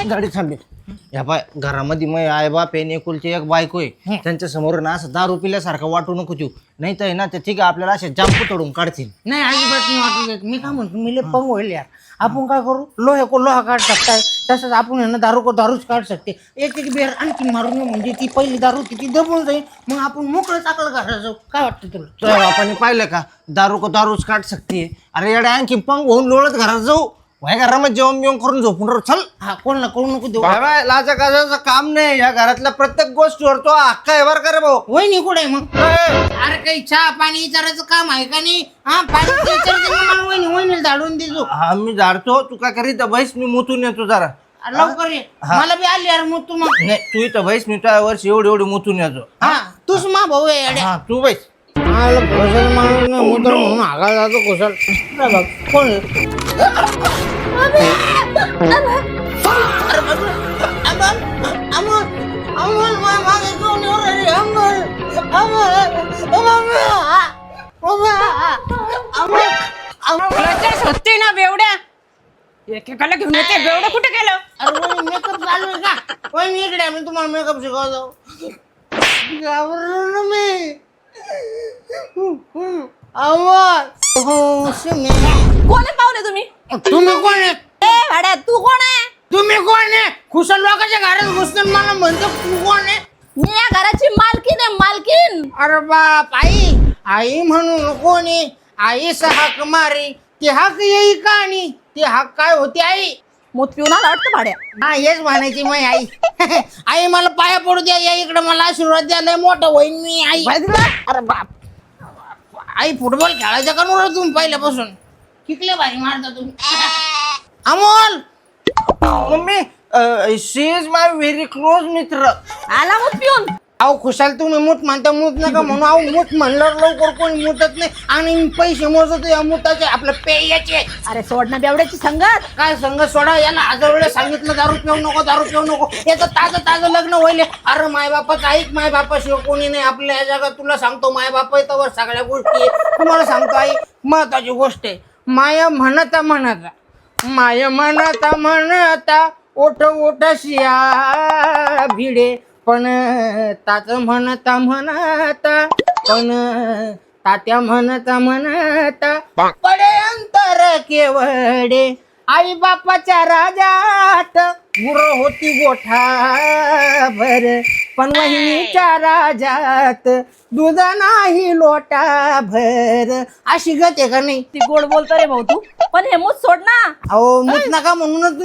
गाडी थांबे. या बाय घरामध्ये मग आई बाप आहे एकुलती एक बायको आहे, त्यांच्या समोर ना असं दारू पिल्यासारखं वाटू नको तू, नाही तर ना ते ठीक आहे आपल्याला असे जांपू तोडून काढतील. नाही अजिबात नाही वाटू देत. मी काय म्हणतो मी लय पंग होईल यार. आपण काय करू, लोहे को लोहा काढ शकताय तसंच आपण यांना दारू को दारूच काढ शकते. एक एक बेर आणखी मारून येऊ, म्हणजे ती पहिली दारू ती दबून जाईल, मग आपण मोकळं चाकलं घरात जाऊ. काय वाटतं तुला? तुझ्या बापाने पाहिलं का दारू को दारूच काढ शकते. अरे येड्या आणखी पंग होऊन लोळत घरात जाऊ, वाय घरामध्ये जेवण बिवण करून झोपून राहू. चल हा कोणाला कळू नको देऊ. बाय बाय लाजा काजाचं काम नाही, या घरातल्या प्रत्येक गोष्टीवर तो हक्का आहे बरं का रे भाऊ. वहिनी कुठे आहे मग? अरे काही चहा पाणी विचारायचं काम आहे का नाही? हा पाणी विचारायचं ना मला. वहिनीला धाडून देतो. हा मी झाडतो, तू काय करीत बैस, मी मुतून येतो जरा. लवकर ये. मला बी आली यार मग तू मग. नाही तू इथं बैस, मी तुझ्या वर्षी एवढी एवढी मुतून येतो. हा तूच मा भाऊ आहे येड्या. हा तू बैस. मला घोषल माणूस नाही मुद्र म्हणून आगा जातो घोषल. बघ कोण आहे? अरे बाबा, अमोल, अमोल, अमोल, मागे कोण येऊ राहिले? अमोल, अमोल, अमोल, तुला होते ना बेवड्या, एकेकाला घेऊन येते. बेवडं कुठे गेलं? अरे वहिनी मेकअप चालू आहे का? वहिनी इकडे आहे, मी तुम्हाला मेकअप शिकवतो. घाबरलो ना मी. अमोल, हो शिमे. कोण आहे पाहुणे तुम्ही? तुम्ही कोण आहे? ए भाड्या, तू कोण आहे? तुम्ही कोण आहे? खुशाल लोकांच्या घरात घुसून मला म्हणतो तू कोण आहे? मी या घराची मालकीन आहे, मालकीन. अरे बाप, आई आई म्हणून कोणी आई हाक मारी ती हाक येई का? आणि ती हाक काय होती आई? मूत पिऊन आला वाटतं भाड्या. हा हेच म्हणायची मग आई. आई मला पाया पडू द्या, या इकडे मला आशीर्वाद द्यायला मोठं होईन मी. आई अरे बाप, आई फुटबॉल खेळायचा का नव्हतं तुम्ही पहिल्यापासून? किकले भारी मारता तुम्ही. Amol, mummy she is my very close मित्र. आला मूत पिऊन. अहो खुशाल तुम्ही मूत म्हणता, मूत नका म्हणून. अहो मूत म्हणल्यावर लवकर कोणी मुतत नाही. आणि मी पैसे मोजतो या मुताचे, आपलं पेयाचे. अरे सोड ना बेवड्याची संगत. काय संघ सोडा, याला हजार वेळेस सांगितलं दारू पिऊ नको, दारू पिऊ नको. याचं ताजं ताजं लग्न होईल. अरे मायबापाचं ऐक, मायबापाशिवाय कोणी नाही आपल्या या जगात. तुला सांगतो मायबाप येतावर सगळ्या गोष्टी आहे. तुम्हाला सांगतो आई, महत्वाची गोष्ट आहे. माया म्हणता म्हणता, माय म्हणता म्हणता, ओठ ओठशिया भिडे, पण ताच म्हणता म्हणता, पण तात्या म्हणता म्हणता, पडे अंतर केवडे. आई बापाच्या राजात गुर होती गोठा भर, पण वहिनीच्या राजात दूध नाही लोटा भर. अशी गत आहे का नाही? ती गोड बोलतो रे भाऊ तू, पण हे मूत सोड ना. अहो मूत नका म्हणूनच